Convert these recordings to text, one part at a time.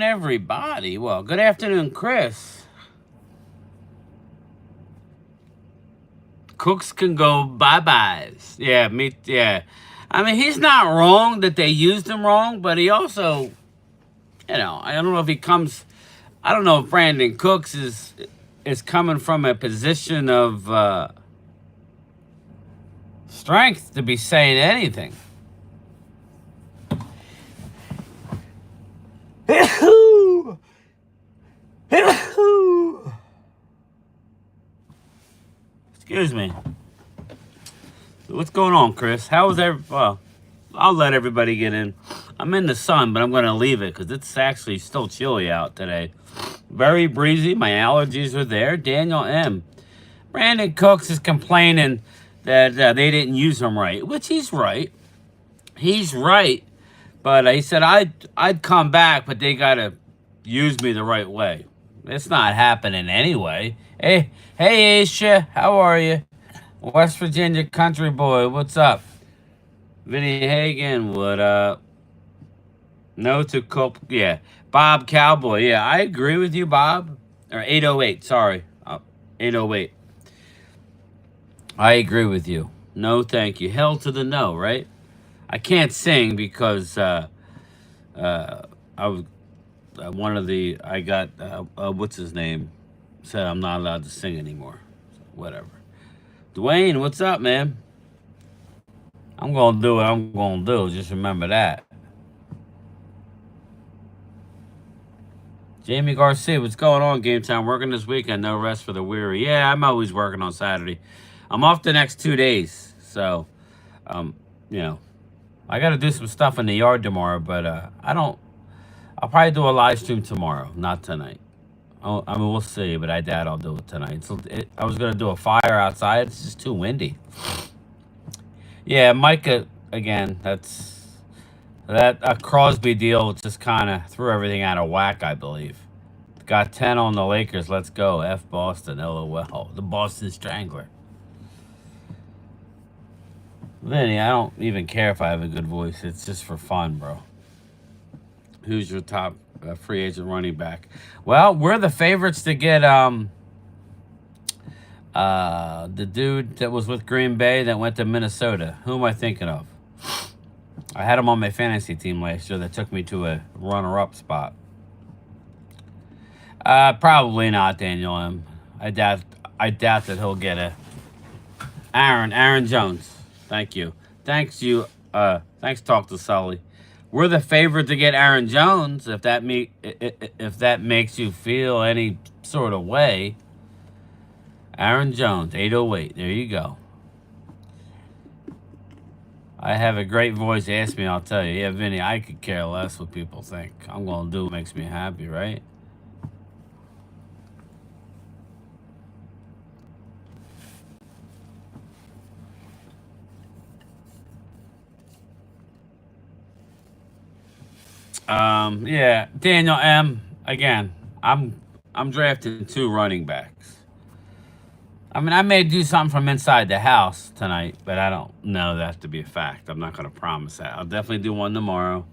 everybody. Well, good afternoon, Chris. Cooks can go bye-byes. Yeah, me, yeah. I mean, he's not wrong that they used him wrong, but he also, I don't know if he comes, I don't know if Brandin Cooks is coming from a position of strength to be saying anything. Excuse me. What's going on, Chris? How is well, I'll let everybody get in. I'm in the sun, but I'm going to leave it because it's actually still chilly out today. Very breezy. My allergies are there. Daniel M. Brandin Cooks is complaining that they didn't use him right, which he's right. He's right. But he said, I'd come back, but they got to use me the right way. It's not happening anyway. Hey, Aisha, how are you? West Virginia country boy, what's up? Vinny Hagan, what up? No to Cope, yeah. Bob Cowboy, yeah, I agree with you, Bob. Or 808, sorry. 808. I agree with you. No, thank you. Hell to the no, right? I can't sing because I was I got what's his name said I'm not allowed to sing anymore. So whatever. Dwayne, what's up, man? I'm gonna do what I'm gonna do. Just remember that. Jamie Garcia, what's going on? Game time. Working this weekend. No rest for the weary. Yeah, I'm always working on Saturday. I'm off the next 2 days, so I got to do some stuff in the yard tomorrow, but I'll probably do a live stream tomorrow, not tonight. Oh, I mean, we'll see, but I doubt I'll do it tonight. So I was going to do a fire outside. It's just too windy. Yeah, Micah, again, that Crosby deal just kind of threw everything out of whack, I believe. Got 10 on the Lakers. Let's go. F Boston, LOL. The Boston Strangler. Vinny, I don't even care if I have a good voice. It's just for fun, bro. Who's your top free agent running back? Well, we're the favorites to get the dude that was with Green Bay that went to Minnesota. Who am I thinking of? I had him on my fantasy team last year that took me to a runner-up spot. Probably not Daniel M. I doubt that he'll get a Aaron Jones. Thank you. Thanks, Talk to Sully. We're the favorite to get Aaron Jones, if that makes you feel any sort of way. Aaron Jones, 808. There you go. I have a great voice. Ask me, I'll tell you. Yeah, Vinny, I could care less what people think. I'm going to do what makes me happy, right? Yeah, Daniel M. Again, I'm drafting 2 running backs. I mean, I may do something from inside the house tonight, but I don't know that to be a fact. I'm not going to promise that. I'll definitely do one tomorrow.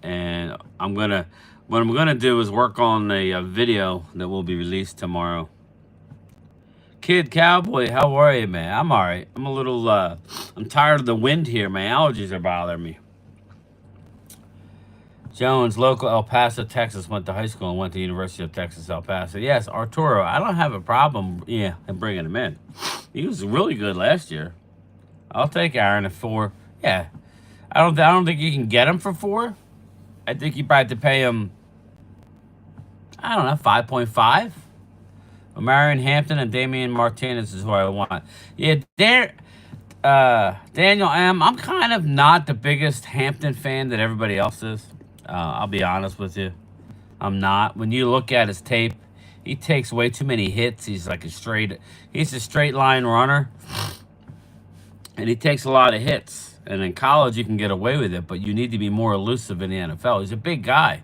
And what I'm gonna do is work on a video that will be released tomorrow. Kid Cowboy, how are you, man? I'm all right. I'm a little, I'm tired of the wind here. My allergies are bothering me. Jones, local El Paso, Texas, went to high school and went to University of Texas, El Paso. Yes, Arturo, I don't have a problem, in bringing him in. He was really good last year. I'll take Aaron at 4. Yeah, I don't think you can get him for 4. I think you probably have to pay him, I don't know, 5.5. Marion Hampton and Damian Martinez is who I want. Yeah, Daniel M. I'm kind of not the biggest Hampton fan that everybody else is. I'll be honest with you. I'm not. When you look at his tape, he takes way too many hits. He's a straight line runner. And he takes a lot of hits. And in college, you can get away with it, but you need to be more elusive in the NFL. He's a big guy.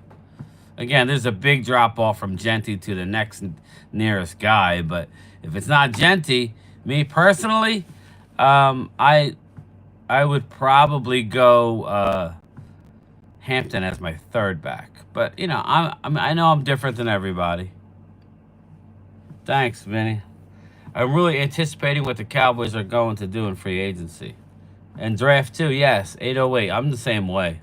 Again, there's a big drop-off from Genty to the next nearest guy. But if it's not Genty, me personally, I would probably go Hampton as my third back. But, you know, I know I'm different than everybody. Thanks, Vinny. I'm really anticipating what the Cowboys are going to do in free agency. And draft too, yes, 808. I'm the same way.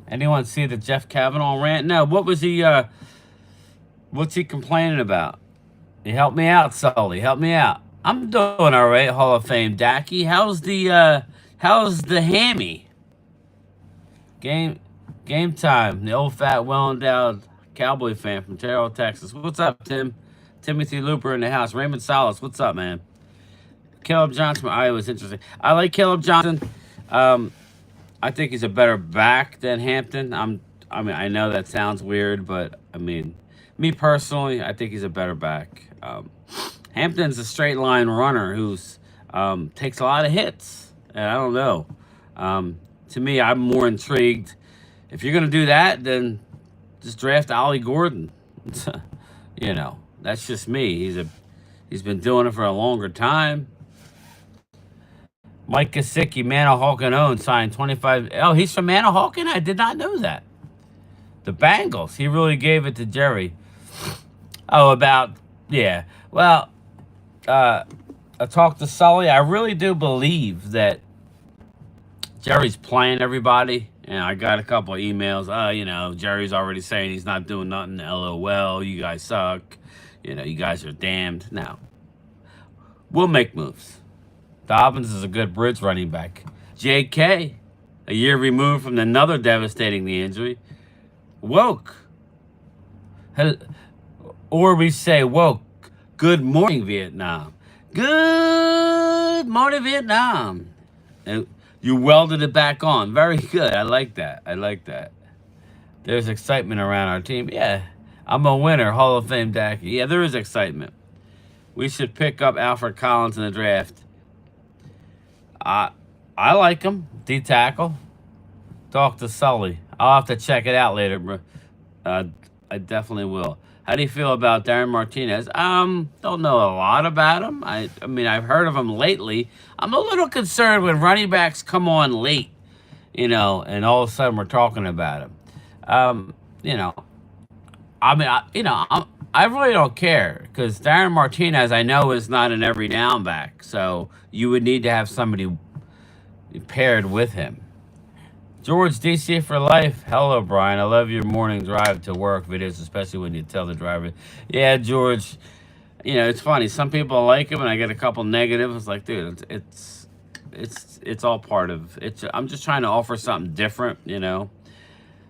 Anyone see the Jeff Kavanaugh rant? No, what's he complaining about? You help me out, Sully. Help me out. I'm doing all right, Hall of Fame Dacky. How's the hammy? Game time. The old fat, well-endowed Cowboy fan from Terrell, Texas. What's up, Tim? Timothy Looper in the house. Raymond Salas. What's up, man? Caleb Johnson from Iowa is interesting. I like Caleb Johnson. I think he's a better back than Hampton. I know that sounds weird, but I mean, me personally, I think he's a better back. Hampton's a straight line runner who's takes a lot of hits, and I don't know. To me, I'm more intrigued. If you're gonna do that, then just draft Ollie Gordon. You know, that's just me. He's been doing it for a longer time. Mike Gesicki, Manahawkin owned, signed 25. Oh, he's from Manahawkin? I did not know that. The Bengals. He really gave it to Jerry. Oh, yeah. Well, I talked to Sully. I really do believe that Jerry's playing everybody. And I got a couple of emails. You know, Jerry's already saying he's not doing nothing. LOL, you guys suck. You know, you guys are damned. Now, we'll make moves. Dobbins is a good bridge running back. J.K., a year removed from another devastating knee injury. Woke. Or we say woke. Good morning, Vietnam. Good morning, Vietnam. And you welded it back on. Very good. I like that. There's excitement around our team. Yeah, I'm a winner. Hall of Fame Dacky. Yeah, there is excitement. We should pick up Alfred Collins in the draft. I like him. D-tackle. Talk to Sully. I'll have to check it out later, bro. I definitely will. How do you feel about Darren Martinez? Don't know a lot about him. I mean, I've heard of him lately. I'm a little concerned when running backs come on late, you know, and all of a sudden we're talking about him. You know, I really don't care because Darren Martinez, I know, is not an every down back. So you would need to have somebody paired with him. George, DC for life. Hello, Brian. I love your morning drive to work videos, especially when you tell the driver. Yeah, George, you know, it's funny. Some people like him, and I get a couple negatives. It's like, dude, it's all part of it. I'm just trying to offer something different, you know.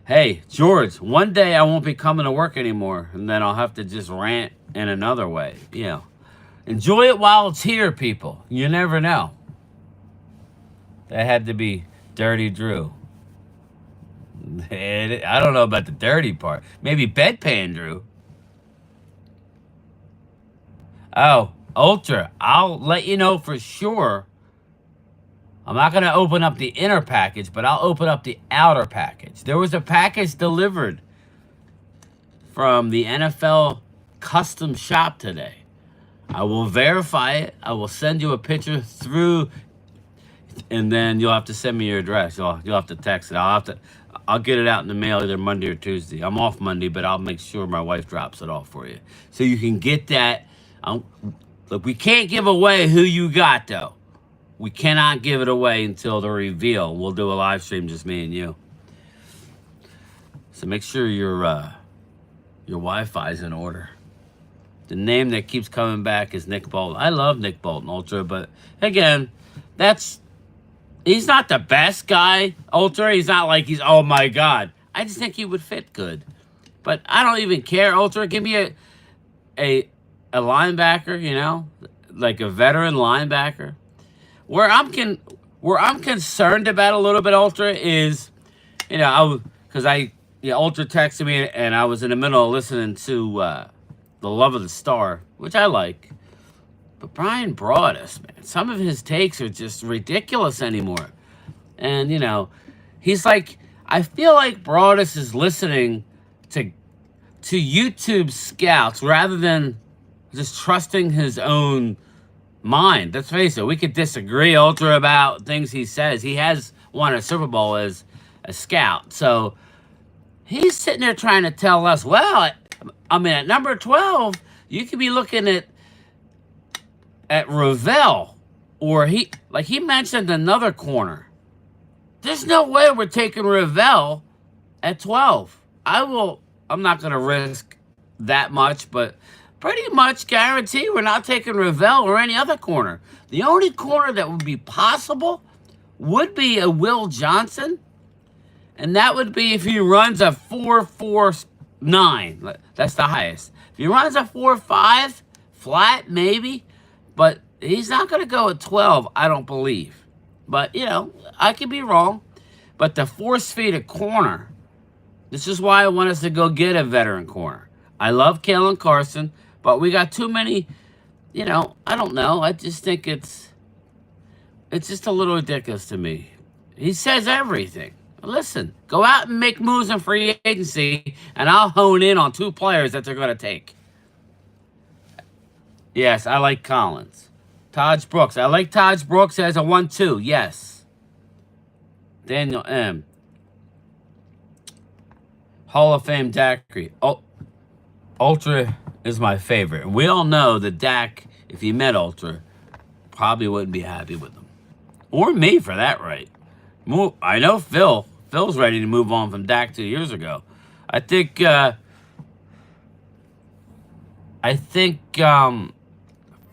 Hey, George, one day I won't be coming to work anymore, and then I'll have to just rant in another way. You know, enjoy it while it's here, people. You never know. That had to be Dirty Drew. I don't know about the dirty part. Maybe bedpan Drew. Oh, Ultra. I'll let you know for sure. I'm not going to open up the inner package, but I'll open up the outer package. There was a package delivered from the NFL custom shop today. I will verify it. I will send you a picture through, and then you'll have to send me your address. You'll have to text it. I'll get it out in the mail either Monday or Tuesday. I'm off Monday, but I'll make sure my wife drops it off for you. So you can get that. Look, we can't give away who you got, though. We cannot give it away until the reveal. We'll do a live stream, just me and you. So make sure your Wi-Fi's in order. The name that keeps coming back is Nick Bolton. I love Nick Bolton, Ultra, but again, he's not the best guy, Ultra. He's not like oh my God. I just think he would fit good. But I don't even care, Ultra. Give me a linebacker, you know, like a veteran linebacker. Where I'm concerned about a little bit, Ultra, is, you know, Ultra texted me and I was in the middle of listening to The Love of the Star, which I like. But Brian Broaddus, man, some of his takes are just ridiculous anymore. And, you know, he's like, I feel like Broaddus is listening to YouTube scouts rather than just trusting his own mind. Let's face it, we could disagree, Ultra, about things he says. He has won a Super Bowl as a scout. So he's sitting there trying to tell us, well, I mean, at number 12, you could be looking at Ravel, or he mentioned another corner. There's no way we're taking Ravel at 12. I'm not going to risk that much, but pretty much guarantee we're not taking Ravel or any other corner. The only corner that would be possible would be a Will Johnson, and that would be if he runs a 4.49. That's the highest. If he runs a 4.5 flat, maybe, but he's not going to go at 12, I don't believe. But, I could be wrong. But the force feed a corner, this is why I want us to go get a veteran corner. I love Kalen Carson, but we got too many, I don't know. I just think it's just a little ridiculous to me. He says everything. Listen, go out and make moves in free agency, and I'll hone in on 2 players that they're going to take. Yes, I like Collins. Taj Brooks. I like Taj Brooks as a 1-2. Yes. Daniel M. Hall of Fame Daiquiri. Oh, Ultra is my favorite. We all know that Dak, if he met Ultra, probably wouldn't be happy with him. Or me, for that right. I know Phil's ready to move on from Dak 2 years ago. I think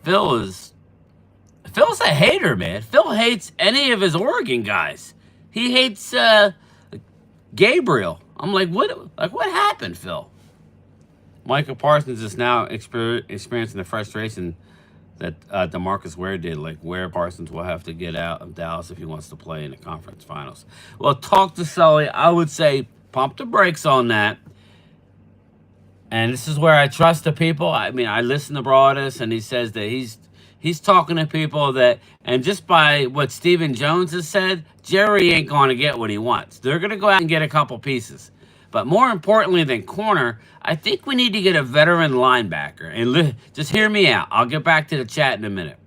Phil's a hater, man. Phil hates any of his Oregon guys. He hates Gabriel. I'm like, what happened, Phil? Michael Parsons is now experiencing the frustration that DeMarcus Ware did. Like, Ware Parsons will have to get out of Dallas if he wants to play in the conference finals. Well, talk to Sully. I would say pump the brakes on that. And this is where I trust the people. I mean, I listen to Broadus, and he says that he's talking to people that, and just by what Stephen Jones has said, Jerry ain't going to get what he wants. They're going to go out and get a couple pieces. But more importantly than corner, I think we need to get a veteran linebacker. And just hear me out. I'll get back to the chat in a minute.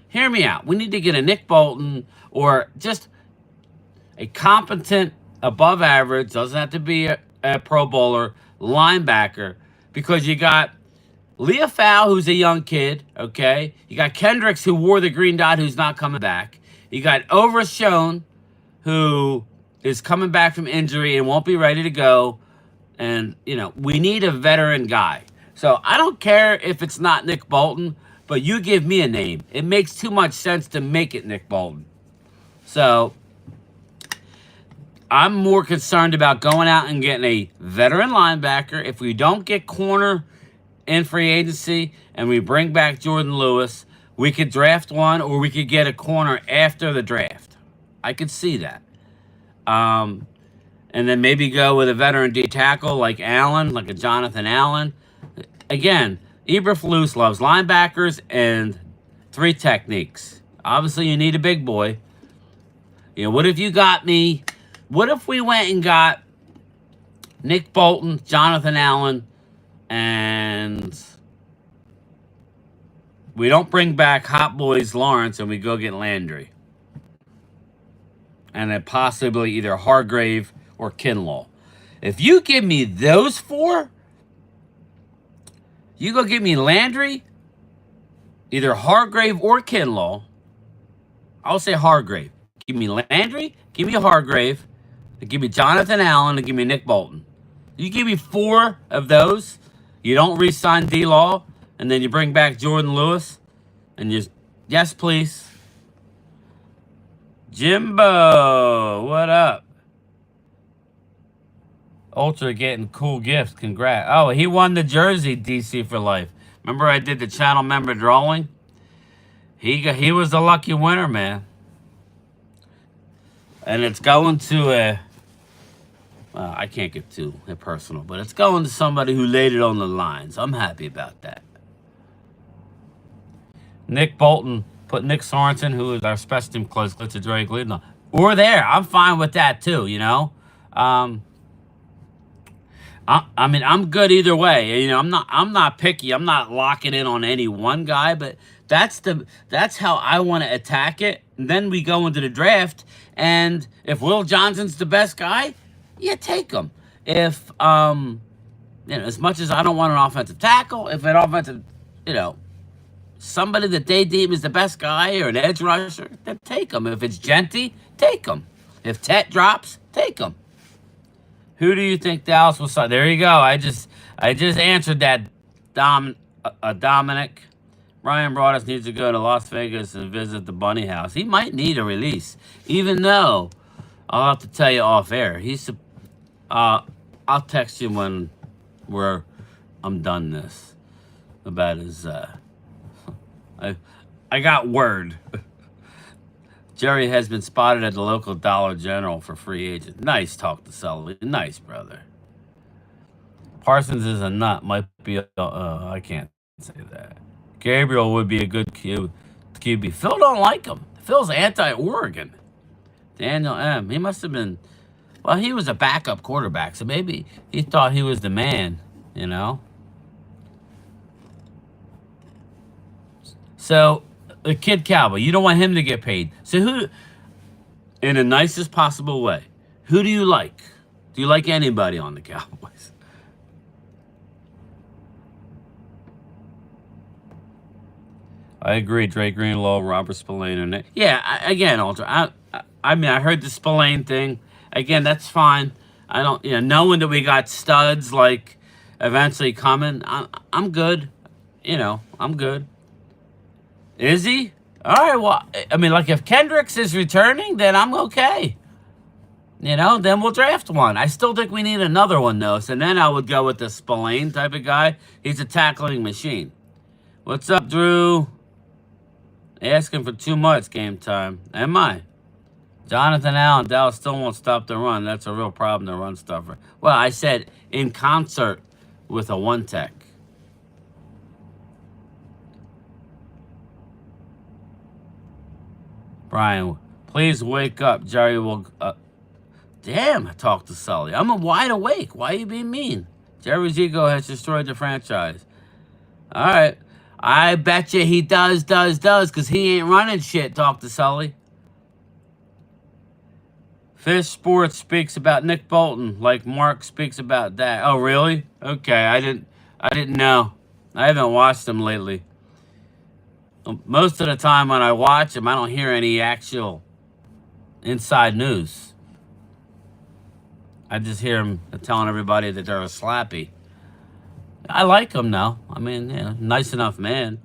Hear me out. We need to get a Nick Bolton or just a competent, above average, doesn't have to be a Pro Bowler, linebacker, because you got Leah Fowl, who's a young kid, okay? You got Kendricks, who wore the green dot, who's not coming back. You got Overshown, who is coming back from injury and won't be ready to go. And, we need a veteran guy. So I don't care if it's not Nick Bolton, but you give me a name. It makes too much sense to make it Nick Bolton. So I'm more concerned about going out and getting a veteran linebacker. If we don't get corner in free agency and we bring back Jordan Lewis, we could draft one, or we could get a corner after the draft. I could see that. And then maybe go with a veteran D tackle like Allen, like a Jonathan Allen. Again, Eberflus loves linebackers and 3 techniques. Obviously, you need a big boy. What if you got me? What if we went and got Nick Bolton, Jonathan Allen, and we don't bring back Hot Boys Lawrence and we go get Landry? And then possibly either Hargrave or Kinlaw. If you give me those 4, you go get me Landry, either Hargrave or Kinlaw. I'll say Hargrave. Give me Landry, give me Hargrave, and give me Jonathan Allen, and give me Nick Bolton. You give me 4 of those, you don't re-sign D-Law, and then you bring back Jordan Lewis, and yes, please. Jimbo, what up? Ultra getting cool gifts. Congrats. Oh, he won the jersey, DC for life. Remember I did the channel member drawing? He was the lucky winner, man. And it's going to I can't get too personal, but it's going to somebody who laid it on the line. So I'm happy about that. Nick Bolton put Nick Sorensen, who is our special team close to Drake Leadon. Or there. I'm fine with that too, I mean, I'm good either way. You know, I'm not picky. I'm not locking in on any one guy, but that's how I want to attack it. And then we go into the draft, and if Will Johnson's the best guy, you take him. If you know, as much as I don't want an offensive tackle, if an offensive, you know, somebody that they deem is the best guy or an edge rusher, then take him. If it's Genty, take him. If Tet drops, take him. Who do you think Dallas will sign? There you go. I just answered that. Dominic. Ryan Broadus needs to go to Las Vegas and visit the Bunny House. He might need a release, even though I'll have to tell you off air. I'll text you when I'm done this about his. I got word. Jerry has been spotted at the local Dollar General for free agent. Nice talk to Sully. Nice, brother. Parsons is a nut. Might be. I can't say that. Gabriel would be a good QB. Phil don't like him. Phil's anti-Oregon. Daniel M. He must have been. Well, he was a backup quarterback, so maybe he thought he was the man. You know. So. A kid Cowboy, you don't want him to get paid. So who, in the nicest possible way, who do you like? Do you like anybody on the Cowboys? I agree. Drake Greenlaw, Robert Spillane, and again, Ultra. I mean, I heard the Spillane thing. Again, that's fine. I don't, knowing that we got studs like eventually coming, I'm good. I'm good. Is he? All right, well, I mean, like, if Kendricks is returning, then I'm okay. Then we'll draft one. I still think we need another one, though. So then I would go with the Spillane type of guy. He's a tackling machine. What's up, Drew? Asking for too much game time. Am I? Jonathan Allen, Dallas still won't stop the run. That's a real problem, the run stuffer. Well, I said in concert with a one-tech. Brian, please wake up. Jerry will... damn, I talked to Sully. I'm wide awake. Why are you being mean? Jerry's ego has destroyed the franchise. All right. I bet you he does, because he ain't running shit, talk to Sully. Fish Sports speaks about Nick Bolton like Mark speaks about that. Oh, really? Okay, I didn't know. I haven't watched him lately. Most of the time when I watch him, I don't hear any actual inside news. I just hear him telling everybody that they're a slappy. I like him now. I mean, nice enough man.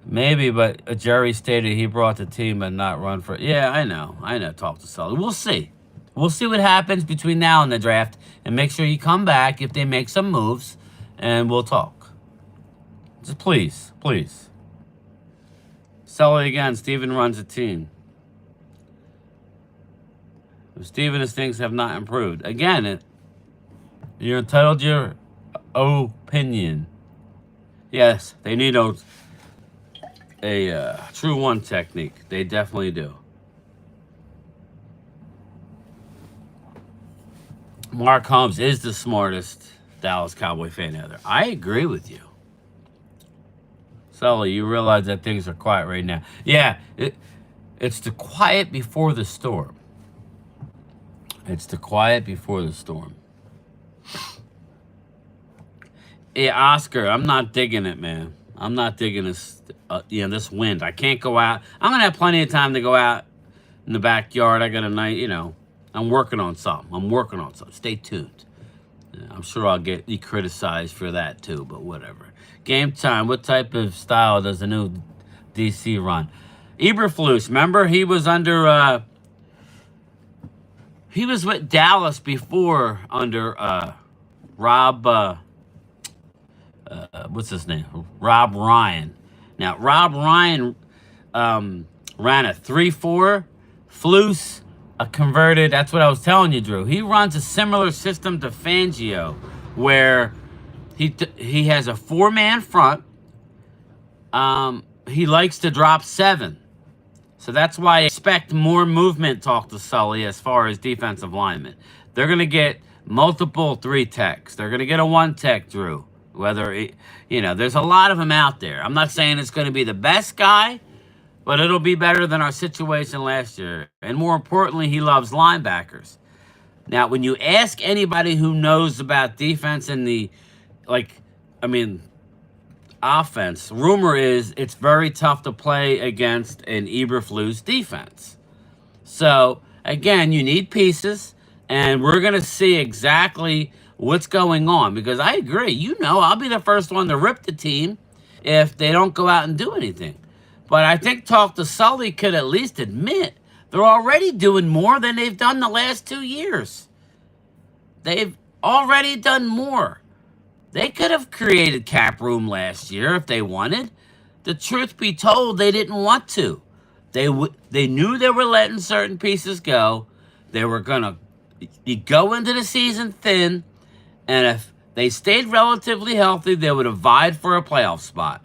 Maybe, but Jerry stated he brought the team and not run for... Yeah, I know. Talk to Sully. We'll see. We'll see what happens between now and the draft, and make sure you come back if they make some moves, and we'll talk. Just please. Sully again. Steven runs a team. If Steven's things have not improved. Again, you're entitled to your opinion. Yes, they need a true one technique. They definitely do. Mark Holmes is the smartest Dallas Cowboy fan out there. I agree with you. Sully, you realize that things are quiet right now. Yeah, it's the quiet before the storm. It's the quiet before the storm. Yeah, Oscar, I'm not digging it, man. I'm not digging this, this wind. I can't go out. I'm going to have plenty of time to go out in the backyard. I got a night, I'm working on something. Stay tuned. I'm sure I'll get criticized for that too, but whatever. Game time. What type of style does the new DC run? Eberflus, remember? He was under... he was with Dallas before under Rob... what's his name? Rob Ryan. Now, Rob Ryan ran a 3-4. Flus, a converted... That's what I was telling you, Drew. He runs a similar system to Fangio, where... He has a 4-man front. He likes to drop 7. So that's why I expect more movement, talk to Sully, as far as defensive linemen. They're going to get multiple 3 techs. They're going to get a 1 tech, Drew. There's a lot of them out there. I'm not saying it's going to be the best guy, but it'll be better than our situation last year. And more importantly, he loves linebackers. Now, when you ask anybody who knows about defense and offense, rumor is it's very tough to play against an Eberflus defense. So, again, you need pieces, and we're going to see exactly what's going on, because I agree. I'll be the first one to rip the team if they don't go out and do anything. But I think Talk to Sully could at least admit they're already doing more than they've done the last 2 years. They've already done more. They could have created cap room last year if they wanted. The truth be told, they didn't want to. They knew they were letting certain pieces go. They were going to go into the season thin, and if they stayed relatively healthy, they would have vied for a playoff spot.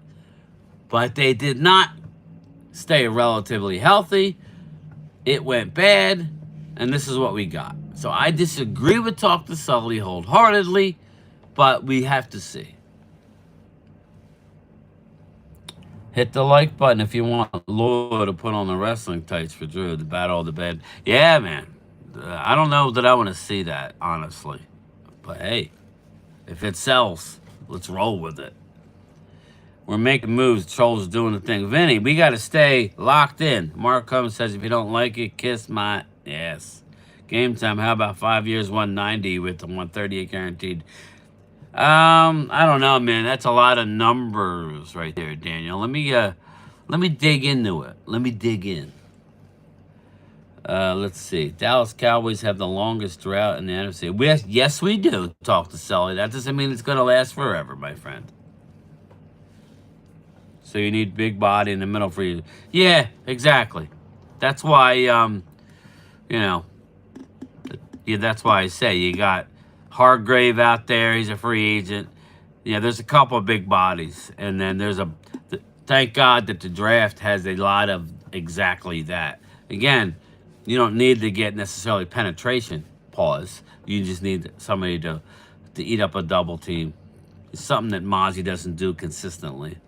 But they did not stay relatively healthy. It went bad, and this is what we got. So I disagree with Talk to Sully wholeheartedly, but we have to see. Hit the like button if you want Laura to put on the wrestling tights for Drew, the battle of the bed. Yeah, man. I don't know that I want to see that, honestly. But hey, if it sells, let's roll with it. We're making moves. Troll's doing the thing. Vinny, we got to stay locked in. Mark Combs says, if you don't like it, kiss my ass. Game time. How about 5 years, 190 with the 138 guaranteed? I don't know, man. That's a lot of numbers right there, Daniel. Let me dig into it. Let me dig in. Let's see. Dallas Cowboys have the longest drought in the NFC. Yes, we do. Talk to Sully. That doesn't mean it's going to last forever, my friend. So you need big body in the middle for you. Yeah, exactly. That's why, that's why I say you got Hargrave out there. He's a free agent. Yeah, there's a couple of big bodies. And then thank God that the draft has a lot of exactly that. Again, you don't need to get necessarily penetration, pause. You just need somebody to eat up a double team. It's something that Mozzie doesn't do consistently.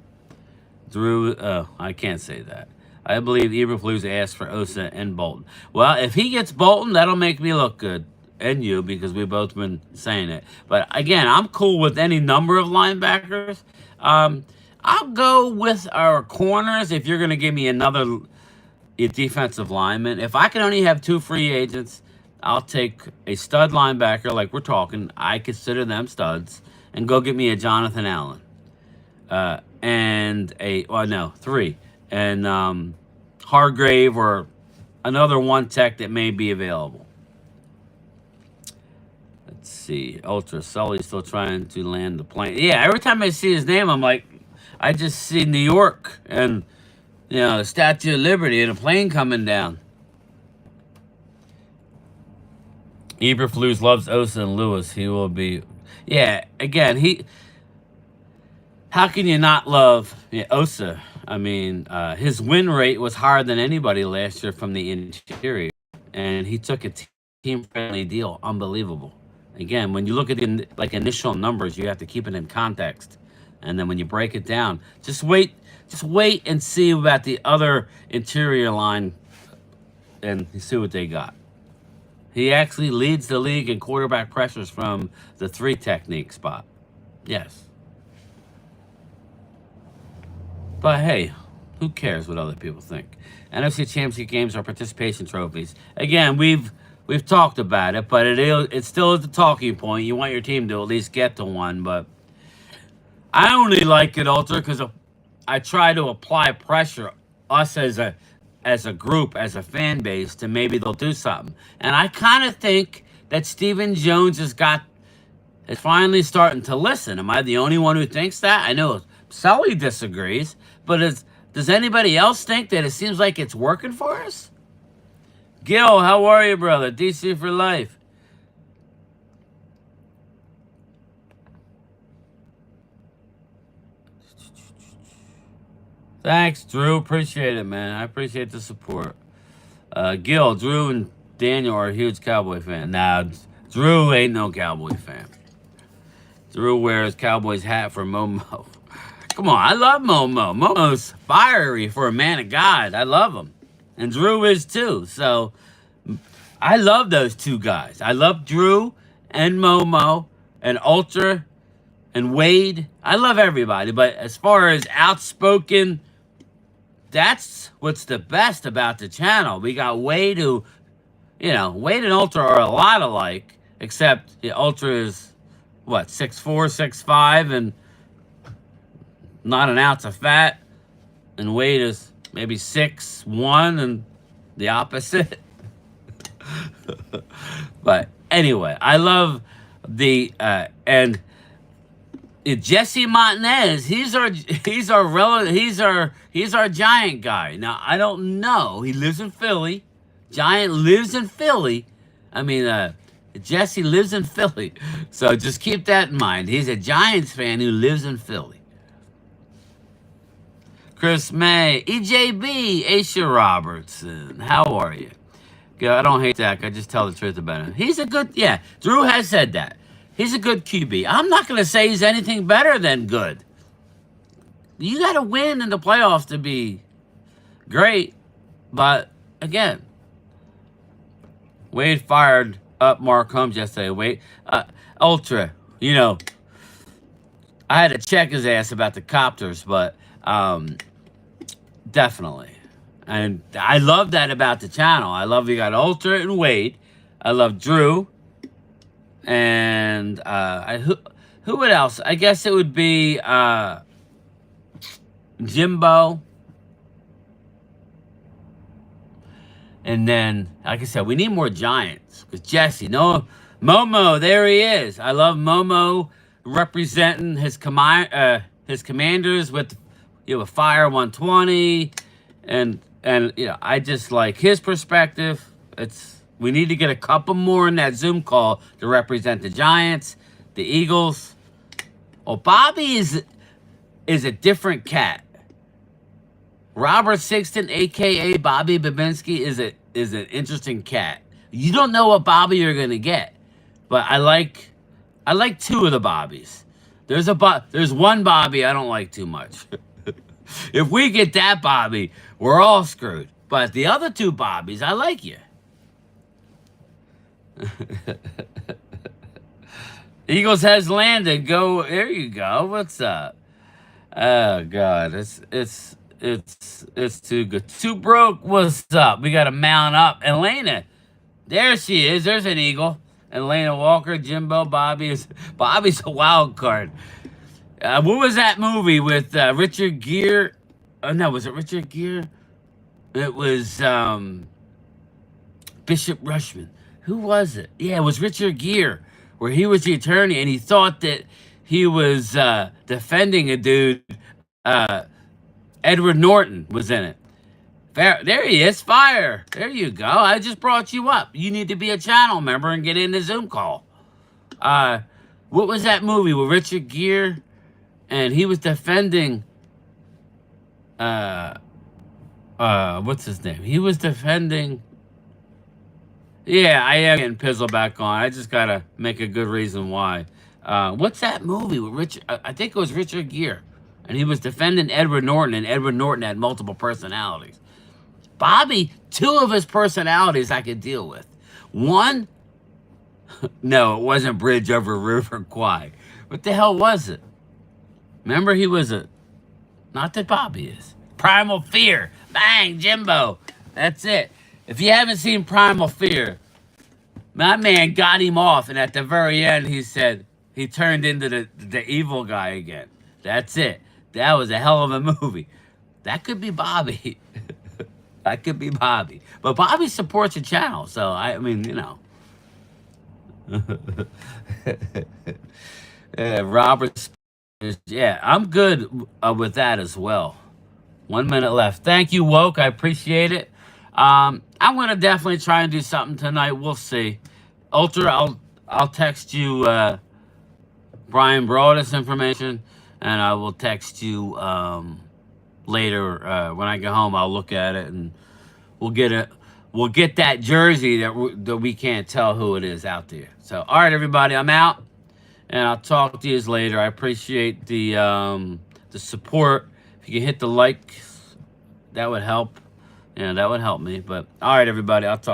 Drew, I can't say that. I believe Eberflus asked for Osa and Bolton. Well, if he gets Bolton, that'll make me look good. And you, because we've both been saying it. But again, I'm cool with any number of linebackers. I'll go with our corners if you're going to give me another defensive lineman. If I can only have 2 free agents, I'll take a stud linebacker like we're talking. I consider them studs. And go get me a Jonathan Allen. And 3. And Hargrave or another 1 tech that may be available. Let's see. Ultra Sully's still trying to land the plane. Yeah, every time I see his name, I'm like, I just see New York and, the Statue of Liberty and a plane coming down. Eberflus loves Osa and Lewis. He will be... Yeah, again, how can you not love Osa? I mean, his win rate was higher than anybody last year from the interior. And he took a team-friendly deal. Unbelievable. Again, when you look at the initial numbers, you have to keep it in context. And then when you break it down, just wait and see about the other interior line and see what they got. He actually leads the league in quarterback pressures from the 3 technique spot. Yes. But hey, who cares what other people think? NFC Championship games are participation trophies. Again, we've talked about it, but it still is a talking point. You want your team to at least get to one, but I only like it, Ultra, because I try to apply pressure, us as a group, as a fan base, to maybe they'll do something. And I kind of think that Stephen Jones is finally starting to listen. Am I the only one who thinks that? I know Sully disagrees, but does anybody else think that it seems like it's working for us? Gil, how are you, brother? DC for life. Thanks, Drew. Appreciate it, man. I appreciate the support. Gil, Drew, and Daniel are huge Cowboy fan. Nah, Drew ain't no Cowboy fan. Drew wears Cowboys hat for Momo. Come on, I love Momo. Momo's fiery for a man of God. I love him. And Drew is too. So I love those two guys. I love Drew and Momo and Ultra and Wade. I love everybody. But as far as outspoken, that's what's the best about the channel. We got Wade who, Wade and Ultra are a lot alike, except Ultra is, what, 6'4", 6'5", and not an ounce of fat. And Wade is maybe 6'1", and the opposite. But anyway, I love the, and Jesse Montanez, he's our Giant guy. Now I don't know. He lives in Philly. Giant lives in Philly. I mean, Jesse lives in Philly. So just keep that in mind. He's a Giants fan who lives in Philly. Chris May, EJB, Aisha Robertson. How are you? I don't hate Zach. I just tell the truth about him. He's a good, yeah. Drew has said that. He's a good QB. I'm not going to say he's anything better than good. You got to win in the playoffs to be great. But, again, Wade fired up Mark Holmes yesterday. Wade, Ultra, I had to check his ass about the copters, but definitely. And I love that about the channel. I love you got Ultra and Wade. I love Drew. And who else? I guess it would be Jimbo. And then, like I said, we need more Giants. Because Jesse, no, Momo, there he is. I love Momo representing his commanders with a Fire 120. And I just like his perspective. We need to get a couple more in that Zoom call to represent the Giants, the Eagles. Oh, Bobby is a different cat. Robert Sixton, a.k.a. Bobby Babinski, is an interesting cat. You don't know what Bobby you're going to get. But I like two of the Bobbies. There's one Bobby I don't like too much. If we get that Bobby, we're all screwed. But the other two Bobbies, I like you. Eagles has landed. Go, there you go. What's up? Oh God, it's too good. Too broke. What's up? We got to mount up. Elena, there she is. There's an Eagle. Elena Walker, Jimbo, Bobby's a wild card. What was that movie with Richard Gere? Oh no, was it Richard Gere? It was Bishop Rushman. Who was it? Yeah, it was Richard Gere, where he was the attorney and he thought that he was defending a dude. Edward Norton was in it. There he is. Fire. There you go. I just brought you up. You need to be a channel member and get in the Zoom call. What was that movie with Richard Gere? And he was defending... what's his name? He was defending... Yeah, I am getting Pizzle back on. I just got to make a good reason why. What's that movie with Richard... I think it was Richard Gere. And he was defending Edward Norton, and Edward Norton had multiple personalities. Bobby, two of his personalities I could deal with. One, no, it wasn't Bridge Over River Kwai. What the hell was it? Remember, he was not that Bobby is. Primal Fear. Bang, Jimbo. That's it. If you haven't seen Primal Fear, my man got him off, and at the very end, he said he turned into the evil guy again. That's it. That was a hell of a movie. That could be Bobby. That could be Bobby. But Bobby supports the channel, so I mean, Robert, yeah, I'm good with that as well. 1 minute left. Thank you, Woke. I appreciate it. I'm gonna definitely try and do something tonight. We'll see. Ultra, I'll text you Brian Broadus information, and I will text you later when I get home. I'll look at it and we'll get that jersey that we can't tell who it is out there. So, all right, everybody, I'm out, and I'll talk to you later. I appreciate the support. If you can hit the like, that would help. Yeah, that would help me. But all right, everybody, I'll talk.